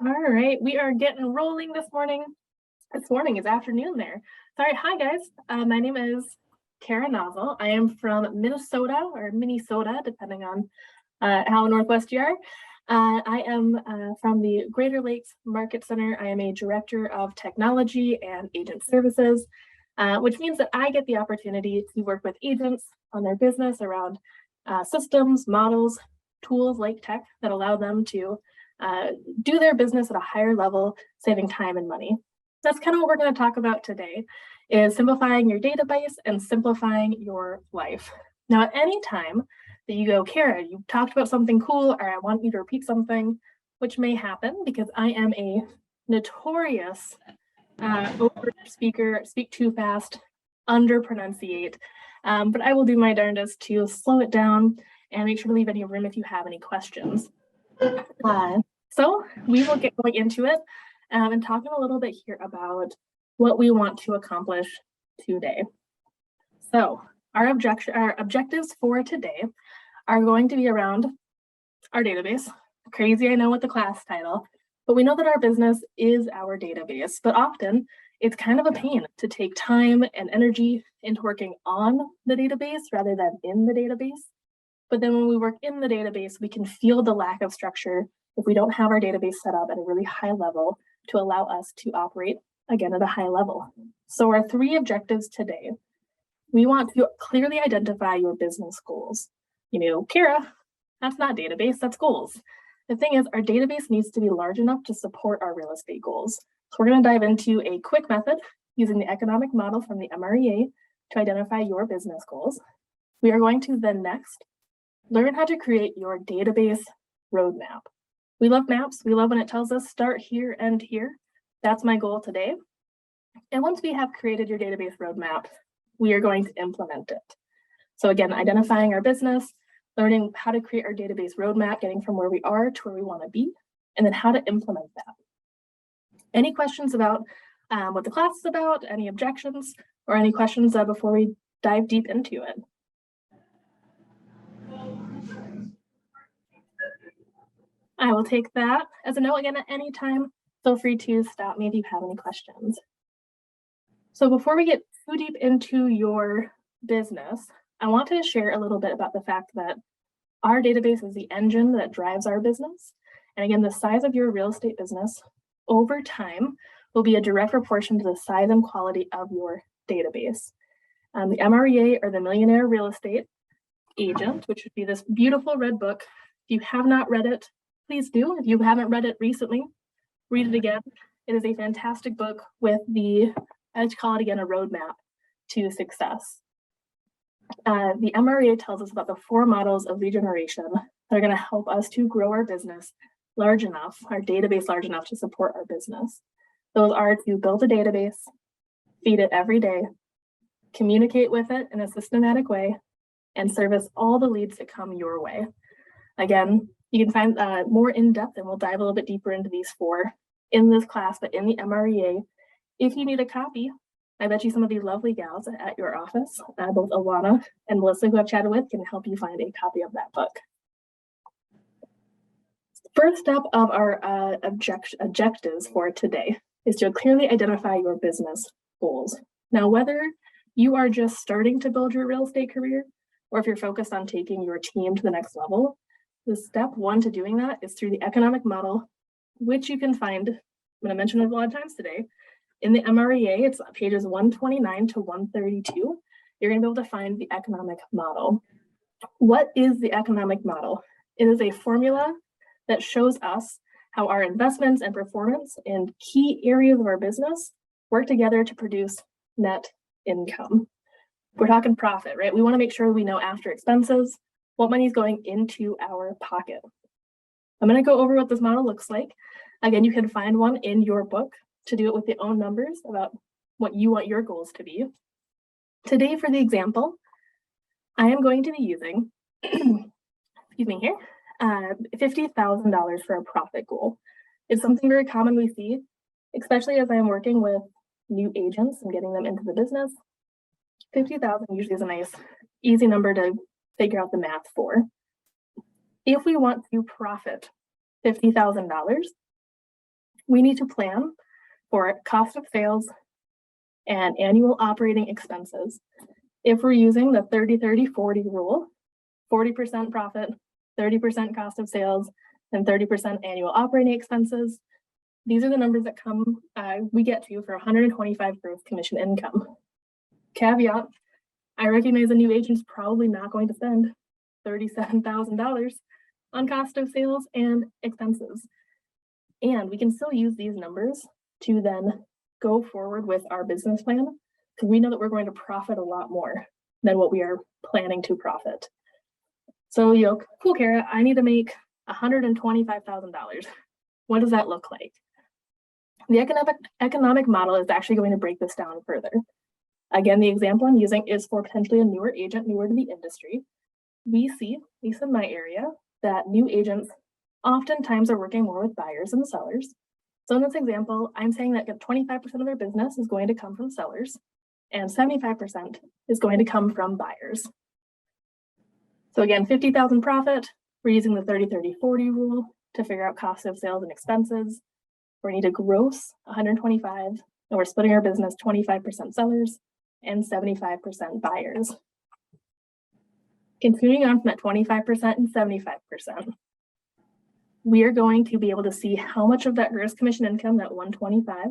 All right, we are getting rolling this morning. This morning is afternoon there. Sorry, hi guys. My name is Kara Nosal. I am from Minnesota or Minnesota, depending on how Northwest you are. I am from the Greater Lakes Market Center. I am a director of technology and agent services, which means that I get the opportunity to work with agents on their business around systems, models, tools like tech that allow them to do their business at a higher level, saving time and money. That's kind of what we're going to talk about today, is simplifying your database and simplifying your life. Now, at any time that you go, Kara, you talked about something cool, or I want you to repeat something, which may happen because I am a notorious over speaker, speak too fast, under pronunciate, but I will do my darndest to slow it down and make sure to leave any room if you have any questions. So we will get going into it and talking a little bit here about what we want to accomplish today. So our objectives for today are going to be around our database. Crazy, I know, with the class title, but we know that our business is our database, but often it's kind of a pain to take time and energy into working on the database rather than in the database. But then when we work in the database, we can feel the lack of structure if we don't have our database set up at a really high level to allow us to operate, again, at a high level. So our 3 objectives today, we want to clearly identify your business goals. You know, Kara, that's not database, that's goals. The thing is, our database needs to be large enough to support our real estate goals. So we're going to dive into a quick method using the economic model from the MREA to identify your business goals. We are going to then next learn how to create your database roadmap. We love maps. We love when it tells us start here, end here. That's my goal today. And once we have created your database roadmap, we are going to implement it. So again, identifying our business, learning how to create our database roadmap, getting from where we are to where we want to be, and then how to implement that. Any questions about what the class is about, any objections, or any questions before we dive deep into it? I will take that as a no. Again, at any time, feel free to stop me if you have any questions. So before we get too deep into your business, I want to share a little bit about the fact that our database is the engine that drives our business. And again, the size of your real estate business over time will be a direct proportion to the size and quality of your database. The MREA, or the Millionaire Real Estate Agent, which would be this beautiful red book. If you have not read it, please do. If you haven't read it recently, read it again. It is a fantastic book with the, I'd call it again, a roadmap to success. The MREA tells us about the 4 models of lead generation that are going to help us to grow our business large enough, our database large enough to support our business. Those are to build a database, feed it every day, communicate with it in a systematic way, and service all the leads that come your way. Again, you can find more in depth, and we'll dive a little bit deeper into these 4 in this class, but in the MREA. If you need a copy, I bet you some of these lovely gals at your office, both Alana and Melissa, who I've chatted with, can help you find a copy of that book. First step of our objectives for today is to clearly identify your business goals. Now, whether you are just starting to build your real estate career, or if you're focused on taking your team to the next level, the step 1 to doing that is through the economic model, which you can find, I'm going to mention it a lot of times today, in the MREA. It's pages 129 to 132. You're going to be able to find the economic model. What is the economic model? It is a formula that shows us how our investments and performance in key areas of our business work together to produce net income. We're talking profit, right? We want to make sure we know after expenses what money is going into our pocket. I'm going to go over what this model looks like. Again, you can find one in your book to do it with your own numbers about what you want your goals to be. Today, for the example, I am going to be using, excuse me here, $50,000 for a profit goal. It's something very common we see, especially as I'm working with new agents and getting them into the business. 50,000 usually is a nice, easy number to figure out the math for. If we want to profit $50,000, we need to plan for cost of sales and annual operating expenses. If we're using the 30-30-40 rule, 40% profit, 30% cost of sales, and 30% annual operating expenses, these are the numbers that we get to for 125 gross commission income. Caveat, I recognize a new agent's probably not going to spend $37,000 on cost of sales and expenses. And we can still use these numbers to then go forward with our business plan, because we know that we're going to profit a lot more than what we are planning to profit. So, cool, Kara, I need to make $125,000. What does that look like? The economic model is actually going to break this down further. Again, the example I'm using is for potentially a newer agent, newer to the industry. We see, at least in my area, that new agents oftentimes are working more with buyers than sellers. So in this example, I'm saying that 25% of their business is going to come from sellers and 75% is going to come from buyers. So again, 50,000 profit, we're using the 30-30-40 rule to figure out cost of sales and expenses. We need to gross 125, and we're splitting our business 25% sellers and 75% buyers. Continuing on from that 25% and 75%, we are going to be able to see how much of that gross commission income, that 125,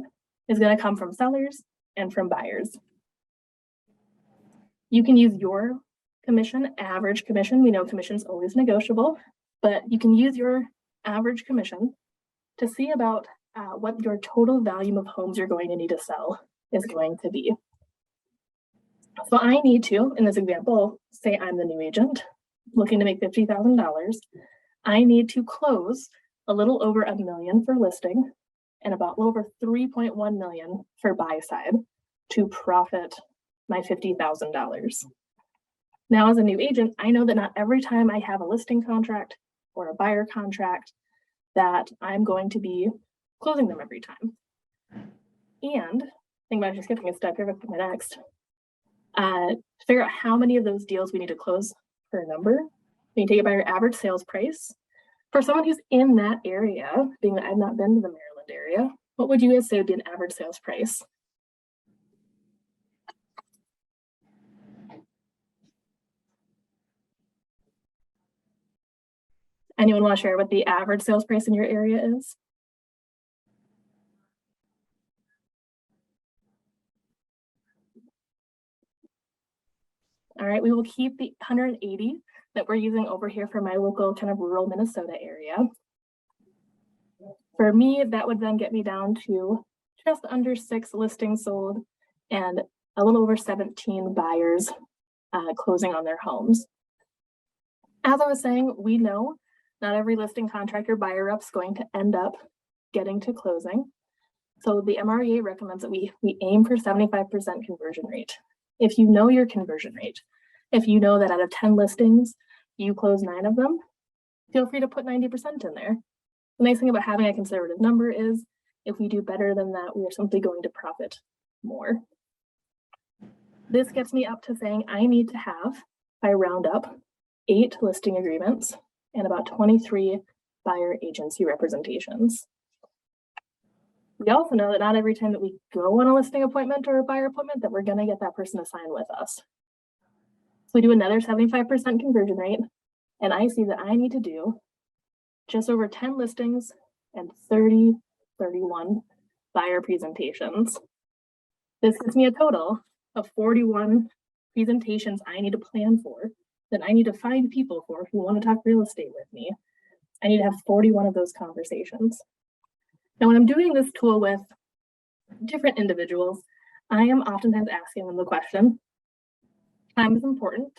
is going to come from sellers and from buyers. You can use your commission, average commission. We know commission is always negotiable, but you can use your average commission to see about what your total volume of homes you're going to need to sell is going to be. So I need to, in this example, say I'm the new agent looking to make $50,000. I need to close a little over $1 million for listing and about a little over $3.1 million for buy side to profit my $50,000. Now, as a new agent, I know that not every time I have a listing contract or a buyer contract that I'm going to be closing them every time. And think about just skipping a step here with my next. Figure out how many of those deals we need to close per number. You take it by your average sales price. For someone who's in that area, being that I've not been to the Maryland area, what would you guys say would be an average sales price? Anyone want to share what the average sales price in your area is? All right, we will keep the 180 that we're using over here for my local kind of rural Minnesota area. For me, that would then get me down to just under 6 listings sold and a little over 17 buyers closing on their homes. As I was saying, we know not every listing contract or buyer rep is going to end up getting to closing. So the MREA recommends that we aim for 75% conversion rate. If you know your conversion rate, if you know that out of 10 listings, you close 9 of them, feel free to put 90% in there. The nice thing about having a conservative number is if we do better than that, we are simply going to profit more. This gets me up to saying I need to have, if I round up, 8 listing agreements and about 23 buyer agency representations. We also know that not every time that we go on a listing appointment or a buyer appointment that we're going to get that person to sign with us. So we do another 75% conversion rate, and I see that I need to do just over 10 listings and 31 buyer presentations. This gives me a total of 41 presentations I need to plan for, that I need to find people for who want to talk real estate with me. I need to have 41 of those conversations. Now, when I'm doing this tool with different individuals, I am oftentimes asking them the question, time is important.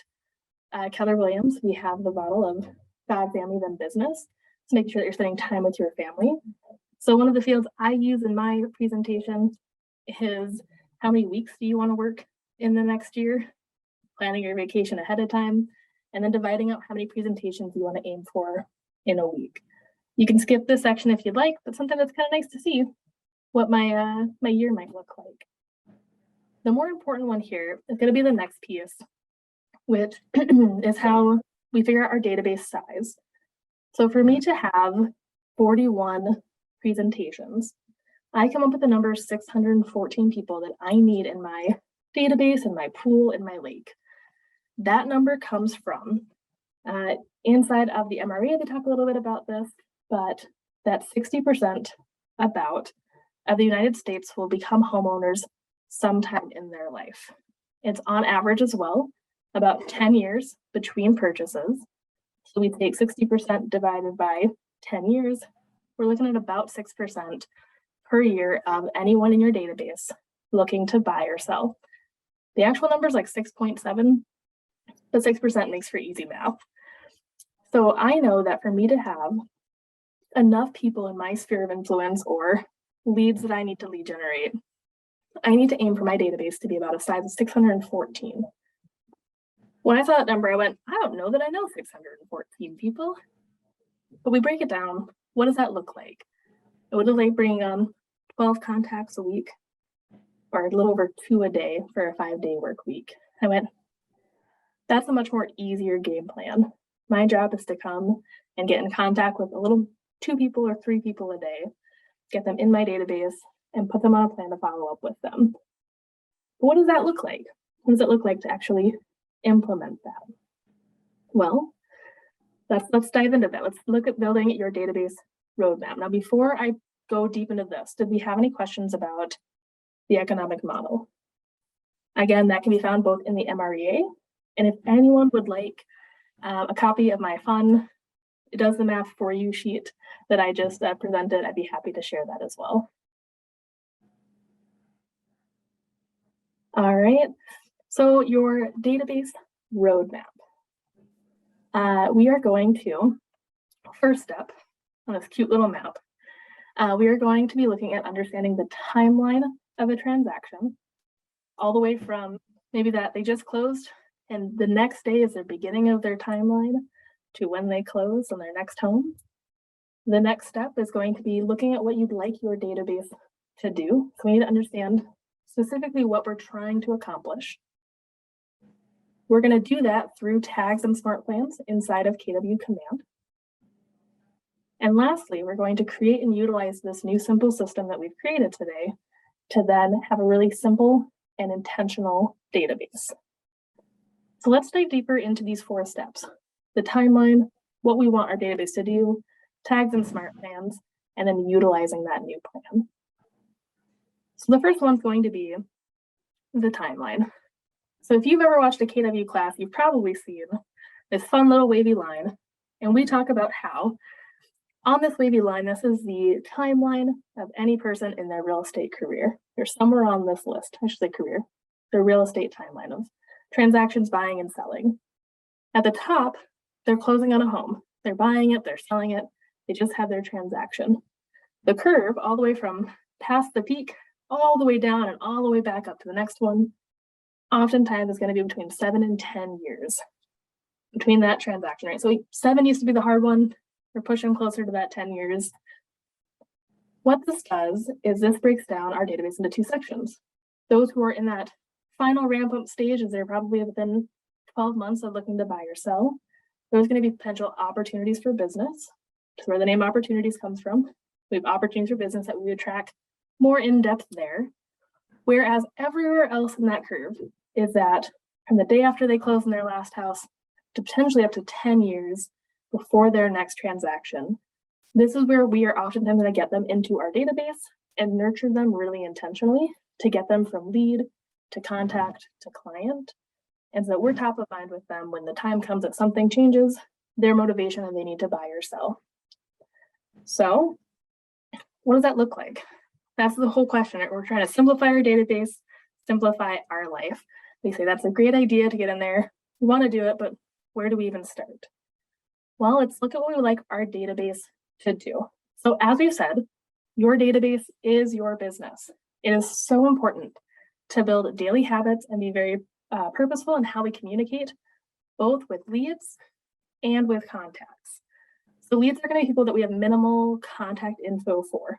Keller Williams, we have the model of God, family, then business, to make sure that you're spending time with your family. So one of the fields I use in my presentation is how many weeks do you want to work in the next year, planning your vacation ahead of time, and then dividing out how many presentations you want to aim for in a week. You can skip this section if you'd like, but sometimes it's kind of nice to see what my year might look like. The more important one here is going to be the next piece, which is how we figure out our database size. So for me to have 41 presentations, I come up with the number 614 people that I need in my database, in my pool, in my lake. That number comes from inside of the MRA, they talk a little bit about this, but that 60% about of the United States will become homeowners sometime in their life. It's on average as well, about 10 years between purchases. So we take 60% divided by 10 years. We're looking at about 6% per year of anyone in your database looking to buy or sell. The actual number is like 6.7, but 6% makes for easy math. So I know that for me to have enough people in my sphere of influence or leads that I need to lead generate, I need to aim for my database to be about a size of 614. When I saw that number, I went, I don't know that I know 614 people. But we break it down. What does that look like? It would look like bringing on 12 contacts a week, or a little over 2 a day for a 5-day work week. I went, that's a much more easier game plan. My job is to come and get in contact with a little 2 people or 3 people a day, get them in my database, and put them on a plan to follow up with them. But what does that look like? What does it look like to actually implement that? Well, let's dive into that. Let's look at building your database roadmap. Now, before I go deep into this, did we have any questions about the economic model? Again, that can be found both in the MREA, and if anyone would like a copy of my fun, it does the math for you sheet that I just presented, I'd be happy to share that as well. All right, so your database roadmap. We are going to, first step on this cute little map, we are going to be looking at understanding the timeline of a transaction, all the way from maybe that they just closed and the next day is the beginning of their timeline to when they close on their next home. The next step is going to be looking at what you'd like your database to do. So we need to understand specifically what we're trying to accomplish. We're going to do that through tags and smart plans inside of KW Command. And lastly, we're going to create and utilize this new simple system that we've created today to then have a really simple and intentional database. So let's dive deeper into these 4 steps: the timeline, what we want our database to do, tags and smart plans, and then utilizing that new plan. So the first one's going to be the timeline. So if you've ever watched a KW class, you've probably seen this fun little wavy line, and we talk about how on this wavy line, this is the timeline of any person in their real estate career. They're somewhere on this list, I should say career, their real estate timeline of transactions, buying and selling. At the top, they're closing on a home. They're buying it, they're selling it, they just had their transaction. The curve, all the way from past the peak, all the way down and all the way back up to the next one, oftentimes is going to be between 7 and 10 years between that transaction, right? So 7 used to be the hard one. We're pushing closer to that 10 years. What this does is this breaks down our database into 2 sections. Those who are in that final ramp up stage, as they're probably within 12 months of looking to buy or sell, there's going to be potential opportunities for business. That's where the name opportunities comes from. We have opportunities for business that we would track more in depth there. Whereas everywhere else in that curve is that from the day after they close in their last house to potentially up to 10 years before their next transaction. This is where we are oftentimes going to get them into our database and nurture them really intentionally to get them from lead to contact to client. And so we're top of mind with them when the time comes that something changes, their motivation and they need to buy or sell. So what does that look like? That's the whole question. Right? We're trying to simplify our database, simplify our life. We say that's a great idea to get in there. We want to do it, but where do we even start? Well, let's look at what we would like our database to do. So as we've said, your database is your business. It is so important to build daily habits and be very purposeful in how we communicate, both with leads and with contacts. So leads are going to be people that we have minimal contact info for.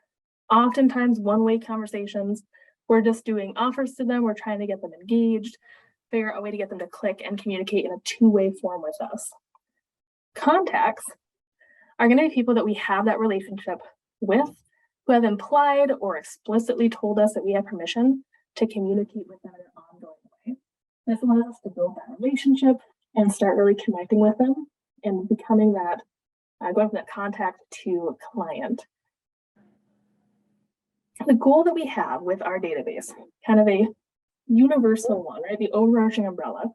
Oftentimes one-way conversations, we're just doing offers to them, we're trying to get them engaged, figure out a way to get them to click and communicate in a 2-way form with us. Contacts are going to be people that we have that relationship with, who have implied or explicitly told us that we have permission to communicate with them in an ongoing way. This allows us to build that relationship and start really connecting with them and becoming that, going from that contact to client. The goal that we have with our database, kind of a universal one, right? The overarching umbrella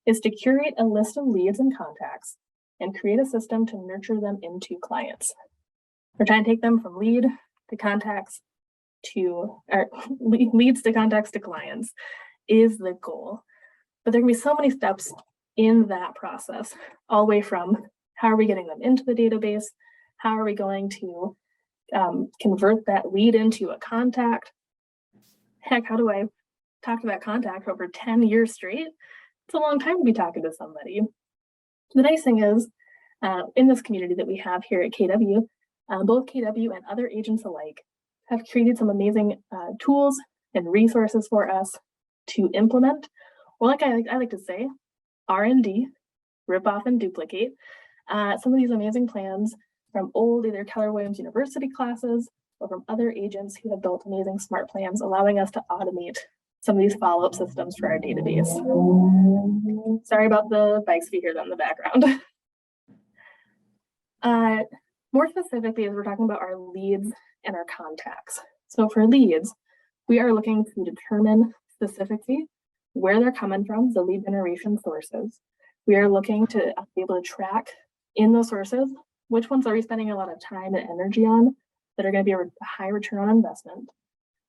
is to curate a list of leads and contacts and create a system to nurture them into clients. We're trying to take them from lead to contacts to, or leads to contacts to clients is the goal. But there can be so many steps in that process, all the way from how are we getting them into the database? How are we going to convert that lead into a contact? Heck, how do I talk to that contact over 10 years straight? It's a long time to be talking to somebody. The nice thing is, in this community that we have here at KW, both KW and other agents alike have created some amazing tools and resources for us to implement, or like I like to say, R&D, rip off and duplicate, some of these amazing plans from old either Keller Williams University classes or from other agents who have built amazing smart plans, allowing us to automate some of these follow-up systems for our database. Sorry about the bikes if you hear that in the background. More specifically, as we're talking about our leads and our contacts. So for leads, we are looking to determine specifically where they're coming from, the lead generation sources. We are looking to be able to track in those sources, which ones are we spending a lot of time and energy on that are going to be a high return on investment,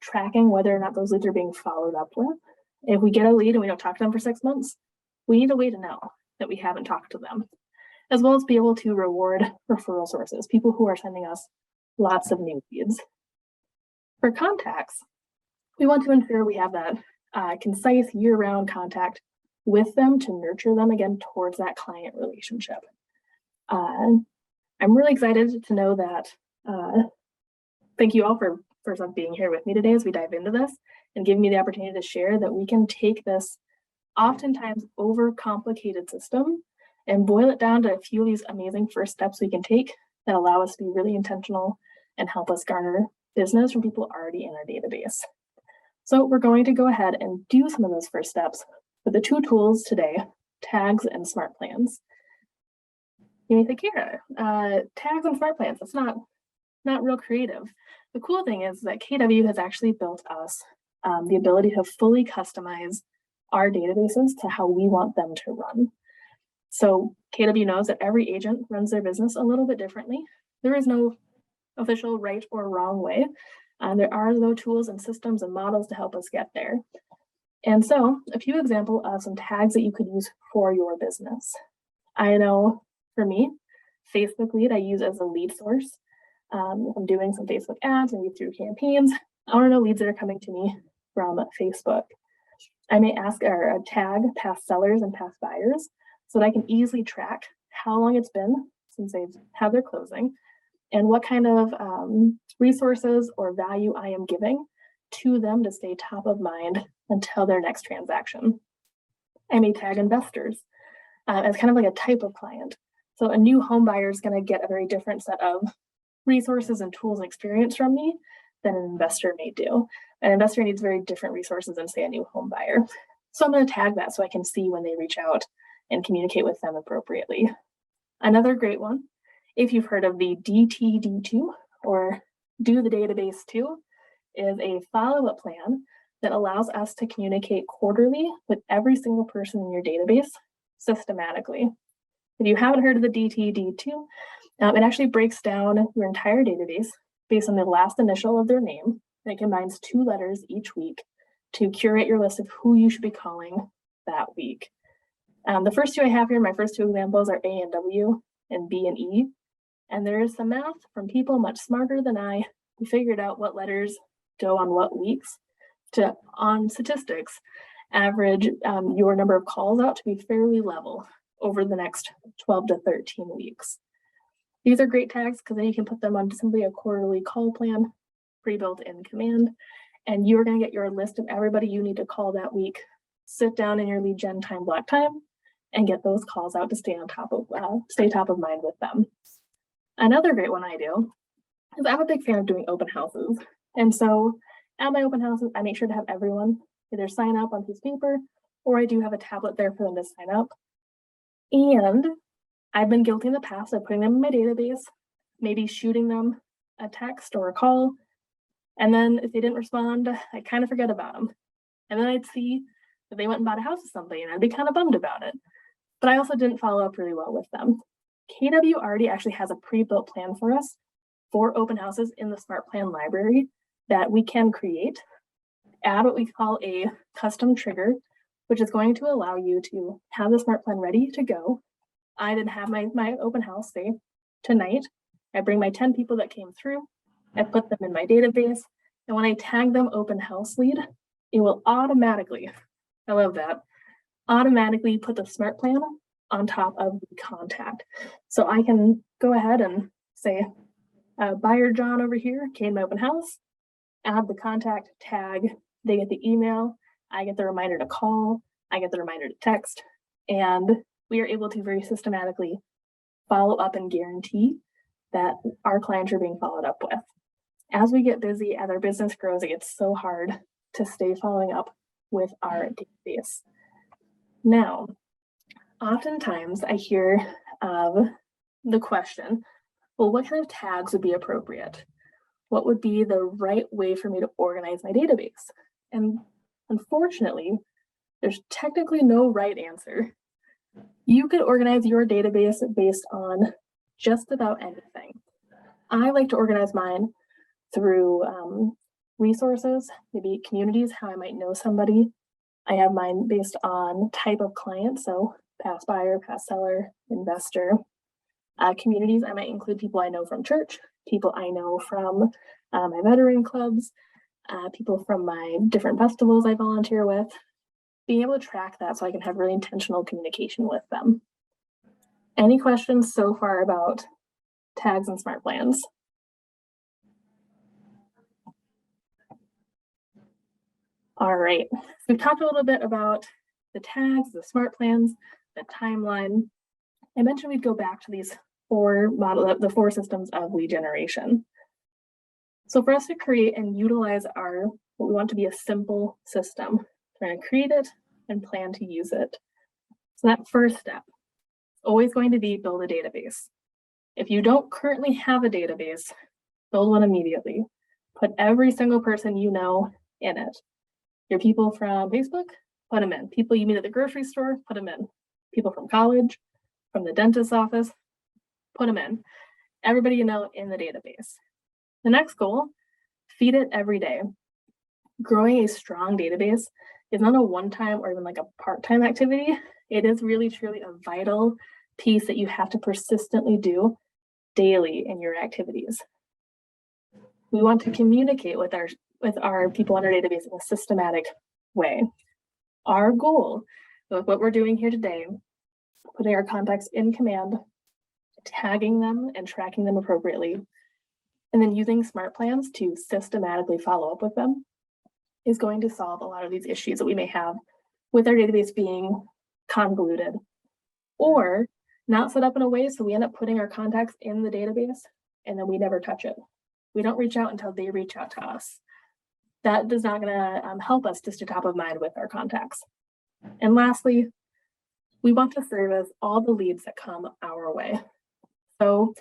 tracking whether or not those leads are being followed up with. If we get a lead and we don't talk to them for 6 months, we need a way to know that we haven't talked to them, as well as be able to reward referral sources, people who are sending us lots of new leads. For contacts, we want to ensure we have that concise year-round contact with them to nurture them again towards that client relationship. I'm really excited to know that, thank you all for first off being here with me today as we dive into this and giving me the opportunity to share that we can take this oftentimes overcomplicated system and boil it down to a few of these amazing first steps we can take that allow us to be really intentional and help us garner business from people already in our database. So we're going to go ahead and do some of those first steps with the two tools today, tags and smart plans. You may think, Kara, tags and smart plans, that's not real creative. The cool thing is that KW has actually built us the ability to fully customize our databases to how we want them to run. So KW knows that every agent runs their business a little bit differently. There is no official right or wrong way. There are though tools and systems and models to help us get there. And so a few examples of some tags that you could use for your business. I know for me, Facebook lead I use as a lead source. If I'm doing some Facebook ads, maybe through campaigns, I want to know leads that are coming to me from Facebook. I may ask or tag past sellers and past buyers so that I can easily track how long it's been since they've had their closing and what kind of resources or value I am giving to them to stay top of mind until their next transaction. I may tag investors as kind of like a type of client. So a new home buyer is going to get a very different set of resources and tools and experience from me than an investor may do. An investor needs very different resources than, say, a new home buyer. So I'm going to tag that so I can see when they reach out and communicate with them appropriately. Another great one, if you've heard of the DTD2 or Do the Database 2, is a follow-up plan that allows us to communicate quarterly with every single person in your database systematically. If you haven't heard of the DTD2, it actually breaks down your entire database based on the last initial of their name. And it combines 2 letters each week to curate your list of who you should be calling that week. The first 2 I have here, my first 2 examples are A and W and B and E. And there is some math from people much smarter than I who figured out what letters go on what weeks to, on statistics, average your number of calls out to be fairly level over the next 12 to 13 weeks. These are great tags because then you can put them on simply a quarterly call plan, pre-built in command, and you're going to get your list of everybody you need to call that week, sit down in your lead gen time block time, and get those calls out to stay on top of mind with them. Another great one I do because I'm a big fan of doing open houses. And so at my open houses, I make sure to have everyone either sign up on piece of paper, or I do have a tablet there for them to sign up. And I've been guilty in the past of putting them in my database, maybe shooting them a text or a call. And then if they didn't respond, I kind of forget about them. And then I'd see that they went and bought a house with somebody, and I'd be kind of bummed about it. But I also didn't follow up really well with them. KW already actually has a pre-built plan for us for open houses in the Smart Plan library that we can create, add what we call a custom trigger, which is going to allow you to have the Smart Plan ready to go. I did have my open house, say, tonight. I bring my 10 people that came through, I put them in my database, and when I tag them open house lead, it will automatically, I love that, automatically put the Smart Plan on top of the contact. So I can go ahead and say, buyer John over here came to my open house, add the contact tag, they get the email, I get the reminder to call, I get the reminder to text, and we are able to very systematically follow up and guarantee that our clients are being followed up with. As we get busy, as our business grows, it gets so hard to stay following up with our database. Now, oftentimes I hear of the question, well, what kind of tags would be appropriate? What would be the right way for me to organize my database? And unfortunately, there's technically no right answer. You could organize your database based on just about anything. I like to organize mine through resources, maybe communities, how I might know somebody. I have mine based on type of client, so past buyer, past seller, investor. Communities, I might include people I know from church, people I know from my veteran clubs, people from my different festivals I volunteer with. Being able to track that so I can have really intentional communication with them. Any questions so far about tags and Smart Plans? All right, so we've talked a little bit about the tags, the Smart Plans, the timeline. I mentioned we'd go back to these the four systems of lead generation. So for us to create and utilize what we want to be a simple system, we're going to create it and plan to use it. So that first step is always going to be build a database. If you don't currently have a database, build one immediately. Put every single person you know in it. Your people from Facebook, put them in. People you meet at the grocery store, put them in. People from college, from the dentist's office, put them in. Everybody you know in the database. The next goal, feed it every day. Growing a strong database is not a one-time or even like a part-time activity. It is really, truly a vital piece that you have to persistently do daily in your activities. We want to communicate with our people on our database in a systematic way. Our goal with what we're doing here today, putting our contacts in command, tagging them and tracking them appropriately, and then using Smart Plans to systematically follow up with them is going to solve a lot of these issues that we may have with our database being convoluted or not set up in a way so we end up putting our contacts in the database and then we never touch it. We don't reach out until they reach out to us. That is not going to help us to stay top of mind with our contacts. And lastly, we want to service all the leads that come our way. So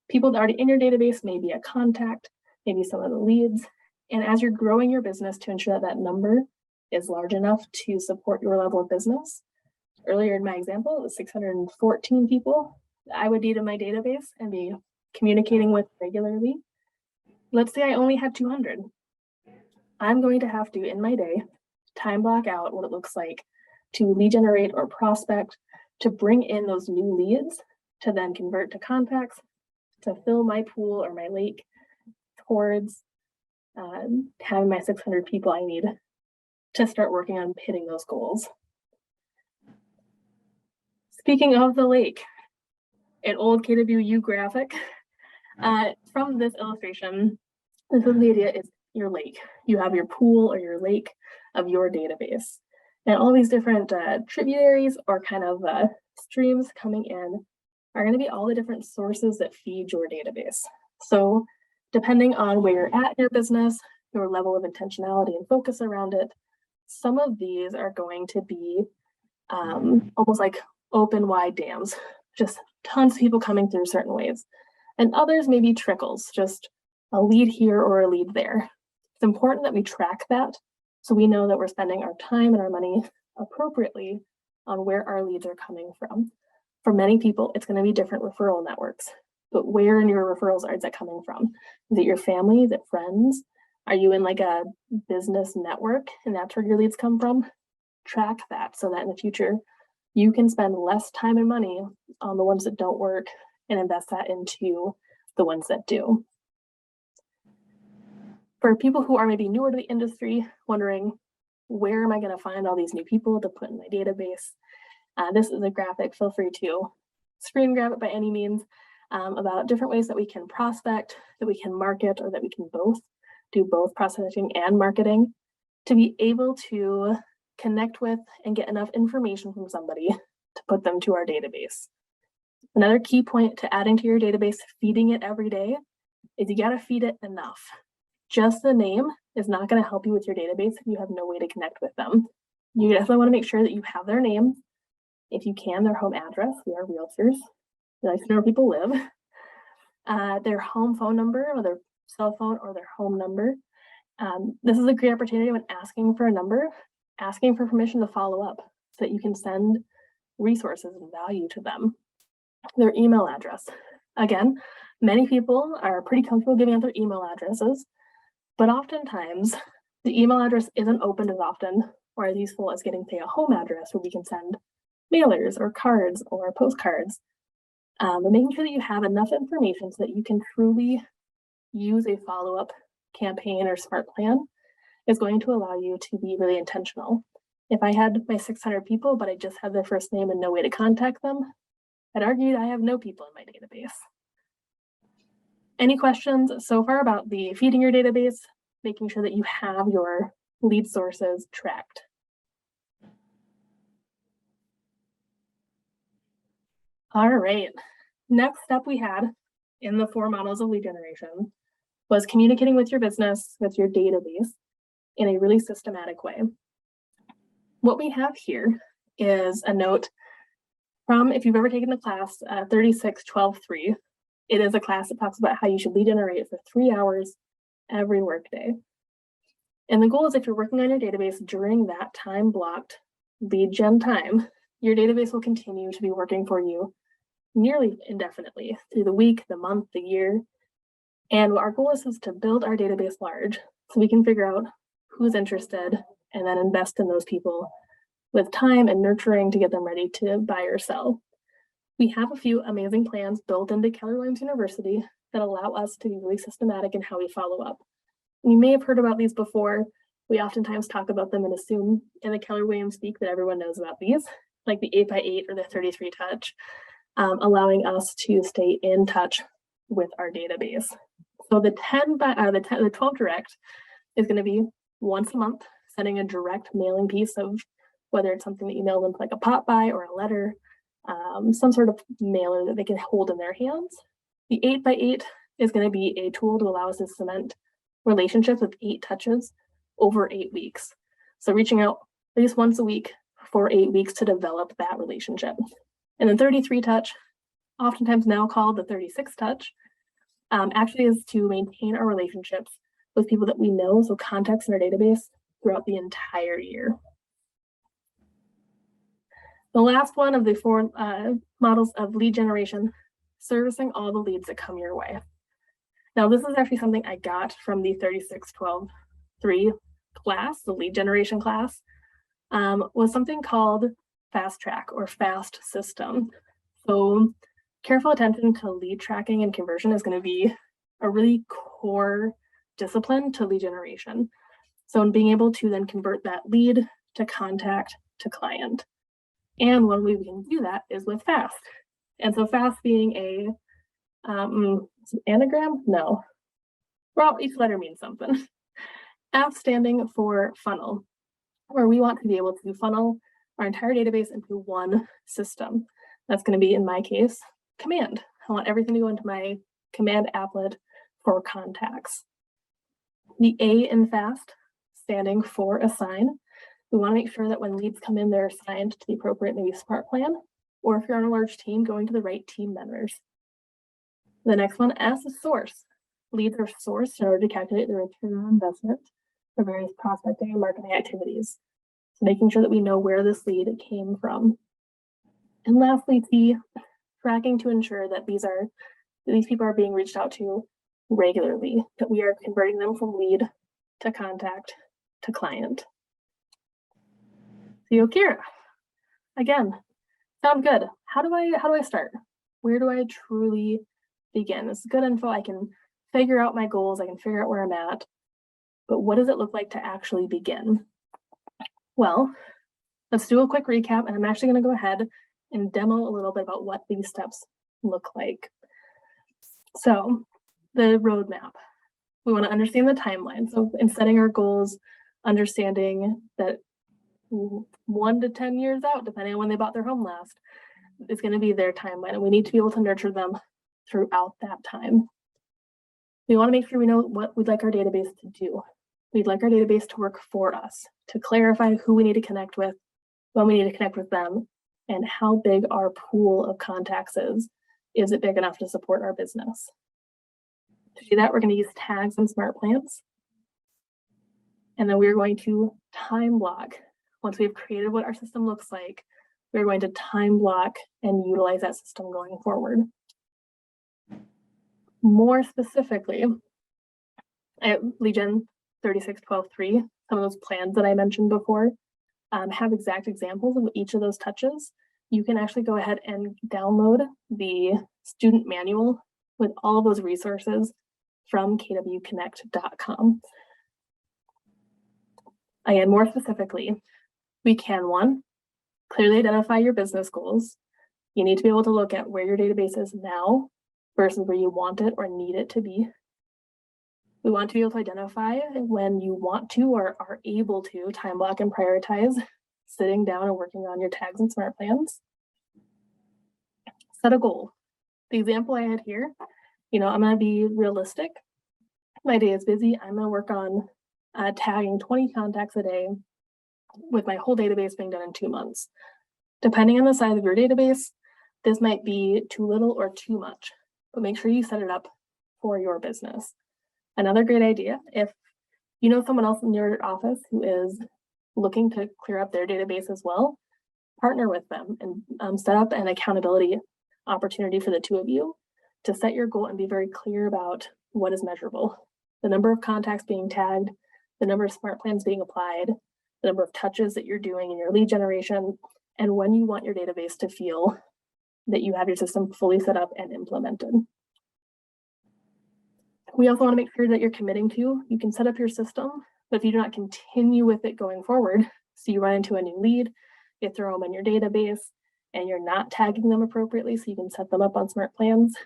people that are already in your database may be a contact, maybe some of the leads. And as you're growing your business to ensure that number is large enough to support your level of business, earlier in my example, it was 614 people that I would need in my database and be communicating with regularly. Let's say I only had 200. I'm going to have to, in my day, time block out what it looks like to lead generate or prospect, to bring in those new leads, to then convert to contacts, to fill my pool or my lake towards having my 600 people I need to start working on hitting those goals. Speaking of the lake, an old KWU graphic. From this illustration, this is the idea is your lake. You have your pool or your lake of your database. And all these different tributaries or kind of streams coming in are going to be all the different sources that feed your database. So Depending on where you're at in your business, your level of intentionality and focus around it, some of these are going to be almost like open wide dams, just tons of people coming through certain ways. And others may be trickles, just a lead here or a lead there. It's important that we track that so we know that we're spending our time and our money appropriately on where our leads are coming from. For many people, it's going to be different referral networks, but where in your referrals is that coming from? Is it your family? Is it friends? Are you in like a business network and that's where your leads come from? Track that so that in the future, you can spend less time and money on the ones that don't work and invest that into the ones that do. For people who are maybe newer to the industry, wondering where am I going to find all these new people to put in my database? This is a graphic, feel free to screen grab it by any means, about different ways that we can prospect, that we can market, or that we can do both prospecting and marketing to be able to connect with and get enough information from somebody to put them to our database. Another key point to adding to your database, feeding it every day, is you got to feed it enough. Just the name is not going to help you with your database if you have no way to connect with them. You definitely want to make sure that you have their name. If you can, their home address. We are realtors. We like to know where people live. Their home phone number, or their cell phone, or their home number. This is a great opportunity when asking for a number, asking for permission to follow up so that you can send resources and value to them. Their email address. Again, many people are pretty comfortable giving out their email addresses, but oftentimes the email address isn't opened as often or as useful as getting, say, a home address where we can send mailers or cards or postcards. But making sure that you have enough information so that you can truly use a follow-up campaign or smart plan is going to allow you to be really intentional. If I had my 600 people, but I just had their first name and no way to contact them, I'd argue I have no people in my database. Any questions so far about the feeding your database, making sure that you have your lead sources tracked? All right, next step we had in the 4 models of lead generation was communicating with your business, with your database in a really systematic way. What we have here is a note from, if you've ever taken the class 36-12-3, it is a class that talks about how you should lead generate for 3 hours every workday. And the goal is if you're working on your database during that time blocked lead gen time, your database will continue to be working for you nearly indefinitely through the week, the month, the year. And our goal is to build our database large so we can figure out who's interested and then invest in those people with time and nurturing to get them ready to buy or sell. We have a few amazing plans built into Keller Williams University that allow us to be really systematic in how we follow up. You may have heard about these before. We oftentimes talk about them and assume in the Keller Williams speak that everyone knows about these, like the 8x8 or the 33 touch, allowing us to stay in touch with our database. So the 12 direct is going to be once a month, sending a direct mailing piece of whether it's something that you mail them like a pop by or a letter, some sort of mailer that they can hold in their hands. The 8x8 is going to be a tool to allow us to cement relationships with 8 touches over 8 weeks. So reaching out at least once a week for 8 weeks to develop that relationship. And then 33 touch, oftentimes now called the 36 touch, actually is to maintain our relationships with people that we know, so contacts in our database throughout the entire year. The last one of the 4 models of lead generation, servicing all the leads that come your way. Now, this is actually something I got from the 36-12-3 class, the lead generation class, was something called Fast Track or FAST system. So careful attention to lead tracking and conversion is going to be a really core discipline to lead generation. So in being able to then convert that lead to contact to client. And one way we can do that is with FAST. And so FAST being a anagram? No. Well, each letter means something. F standing for funnel, where we want to be able to funnel our entire database into one system. That's going to be, in my case, command. I want everything to go into my command applet for contacts. The A in FAST standing for assign. We want to make sure that when leads come in, they're assigned to the appropriate maybe smart plan, or if you're on a large team, going to the right team members. The next one, S is source. Leads are sourced in order to calculate the return on investment for various prospecting and marketing activities. So making sure that we know where this lead came from. And lastly, T, tracking to ensure that these people are being reached out to regularly, that we are converting them from lead to contact to client. So Kira, again, sound good. How do I start? Where do I truly begin? This is good info. I can figure out my goals. I can figure out where I'm at. But what does it look like to actually begin? Well, let's do a quick recap, and I'm actually going to go ahead and demo a little bit about what these steps look like. So the roadmap, we want to understand the timeline. So in setting our goals, understanding that 1 to 10 years out, depending on when they bought their home last, is going to be their timeline, and we need to be able to nurture them throughout that time. We want to make sure we know what we'd like our database to do. We'd like our database to work for us, to clarify who we need to connect with, when we need to connect with them, and how big our pool of contacts is. Is it big enough to support our business? To do that, we're going to use tags and smart plans. And then we're going to time block. Once we've created what our system looks like, we're going to time block and utilize that system going forward. More specifically, at Legion 3612.3, some of those plans that I mentioned before have exact examples of each of those touches. You can actually go ahead and download the student manual with all of those resources from kwconnect.com. Again, more specifically, we can, one, clearly identify your business goals. You need to be able to look at where your database is now versus where you want it or need it to be. We want to be able to identify when you want to or are able to time block and prioritize sitting down and working on your tags and smart plans. Set a goal. The example I had here, I'm going to be realistic. My day is busy. I'm going to work on tagging 20 contacts a day with my whole database being done in 2 months. Depending on the size of your database, this might be too little or too much, but make sure you set it up for your business. Another great idea, if you know someone else in your office who is looking to clear up their database as well, partner with them and set up an accountability opportunity for the two of you to set your goal and be very clear about what is measurable. The number of contacts being tagged, the number of smart plans being applied, the number of touches that you're doing in your lead generation, and when you want your database to feel that you have your system fully set up and implemented. We also want to make sure that you're committing to, you can set up your system, but if you do not continue with it going forward, so you run into a new lead, you throw them in your database, and you're not tagging them appropriately so you can set them up on smart plans,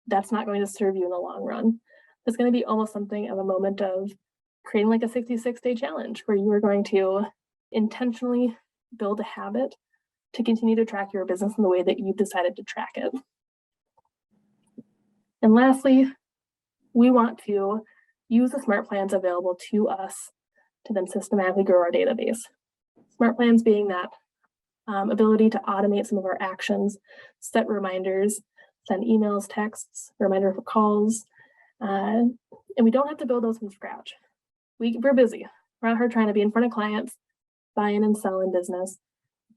that's not going to serve you in the long run. It's going to be almost something of a moment of creating like a 66-day challenge where you are going to intentionally build a habit to continue to track your business in the way that you've decided to track it. And lastly, we want to use the smart plans available to us to then systematically grow our database. Smart plans being that ability to automate some of our actions, set reminders, send emails, texts, reminder for calls, and we don't have to build those from scratch. We're busy. We're out here trying to be in front of clients, buying and selling business,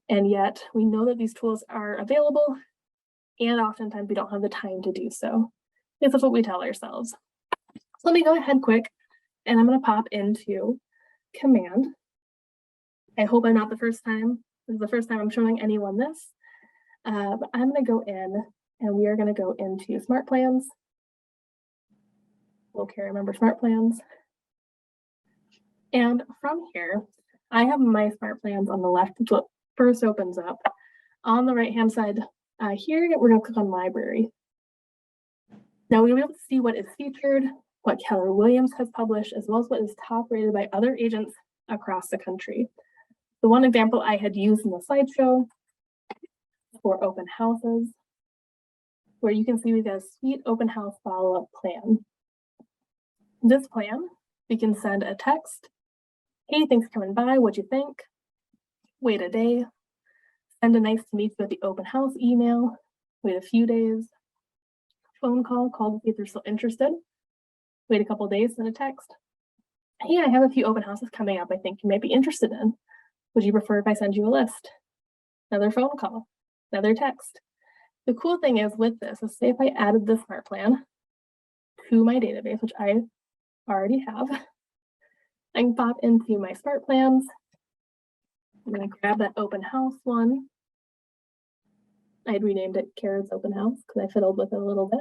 and yet we know that these tools are available, and oftentimes we don't have the time to do so. This is what we tell ourselves. So let me go ahead quick, and I'm going to pop into Command. I hope I'm not the first time. This is the first time I'm showing anyone this, but I'm going to go in, and we are going to go into Smart Plans. Okay, remember Smart Plans. And from here, I have my Smart Plans on the left. It's what first opens up. On the right-hand side here, we're going to click on Library. Now we'll be able to see what is featured, what Keller Williams has published, as well as what is top rated by other agents across the country. The one example I had used in the slideshow for open houses, where you can see we've got a sweet open house follow-up plan. This plan, we can send a text. Hey, thanks for coming by. What'd you think? Wait a day. Send a nice to meet you at the open house email. Wait a few days. Phone call to see if they're still interested. Wait a couple days, send a text. Hey, I have a few open houses coming up I think you might be interested in. Would you prefer if I send you a list? Another phone call, another text. The cool thing is with this is, say if I added the smart plan to my database, which I already have, I can pop into my smart plans. I'm going to grab that open house one. I'd renamed it Carrot's Open House because I fiddled with it a little bit.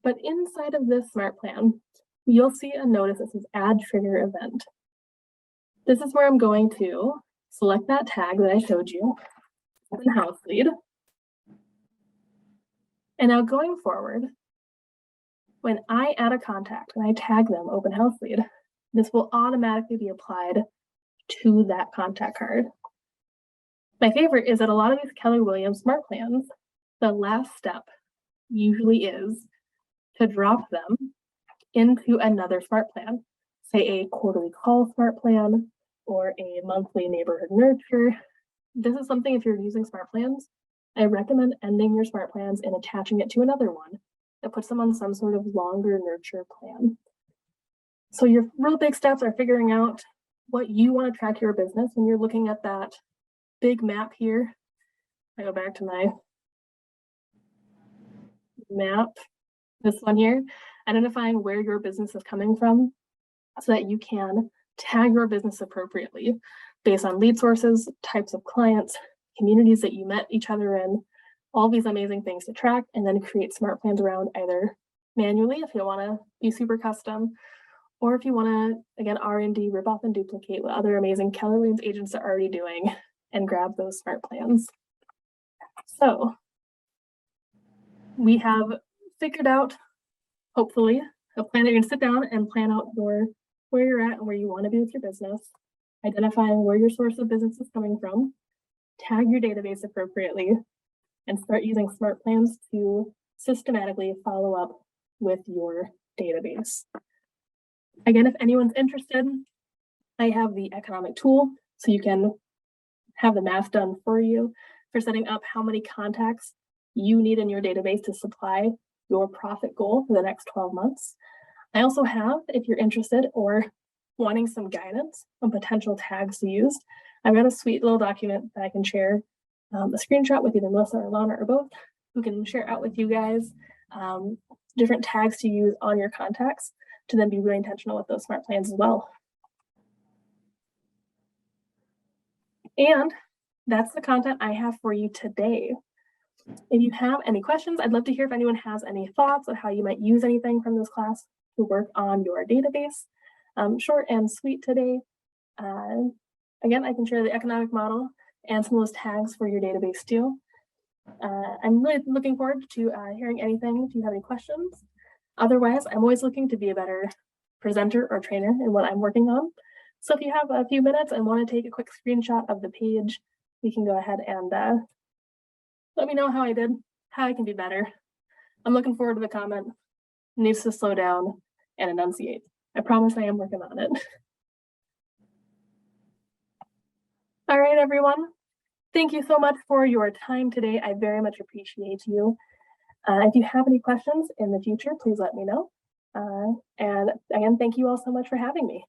But inside of this smart plan, you'll see a notice that says Add Trigger Event. This is where I'm going to select that tag that I showed you, Open House Lead. And now going forward, when I add a contact and I tag them Open House Lead, this will automatically be applied to that contact card. My favorite is that a lot of these Keller Williams smart plans, the last step usually is to drop them into another smart plan, say a quarterly call smart plan or a monthly neighborhood nurture. This is something, if you're using smart plans, I recommend ending your smart plans and attaching it to another one that puts them on some sort of longer nurture plan. So your real big steps are figuring out what you want to track your business when you're looking at that big map here. I go back to my map, this one here, identifying where your business is coming from so that you can tag your business appropriately based on lead sources, types of clients, communities that you met each other in, all these amazing things to track, and then create smart plans around either manually if you want to be super custom, or if you want to, again, R&D, rip off and duplicate what other amazing Keller Williams agents are already doing and grab those smart plans. So we have figured out, hopefully, a plan that you're going to sit down and plan out where you're at and where you want to be with your business, identifying where your source of business is coming from, tag your database appropriately, and start using smart plans to systematically follow up with your database. Again, if anyone's interested, I have the economic tool, so you can have the math done for you for setting up how many contacts you need in your database to supply your profit goal for the next 12 months. I also have, if you're interested or wanting some guidance on potential tags to use, I've got a sweet little document that I can share a screenshot with either Melissa or Lana or both, who can share out with you guys different tags to use on your contacts to then be really intentional with those smart plans as well. And that's the content I have for you today. If you have any questions, I'd love to hear if anyone has any thoughts on how you might use anything from this class to work on your database. Short and sweet today. Again, I can share the economic model and some of those tags for your database too. I'm really looking forward to hearing anything if you have any questions. Otherwise, I'm always looking to be a better presenter or trainer in what I'm working on. So if you have a few minutes and want to take a quick screenshot of the page, we can go ahead and let me know how I did, how I can be better. I'm looking forward to the comment. It needs to slow down and enunciate. I promise I am working on it. All right, everyone. Thank you so much for your time today. I very much appreciate you. If you have any questions in the future, please let me know. And again, thank you all so much for having me.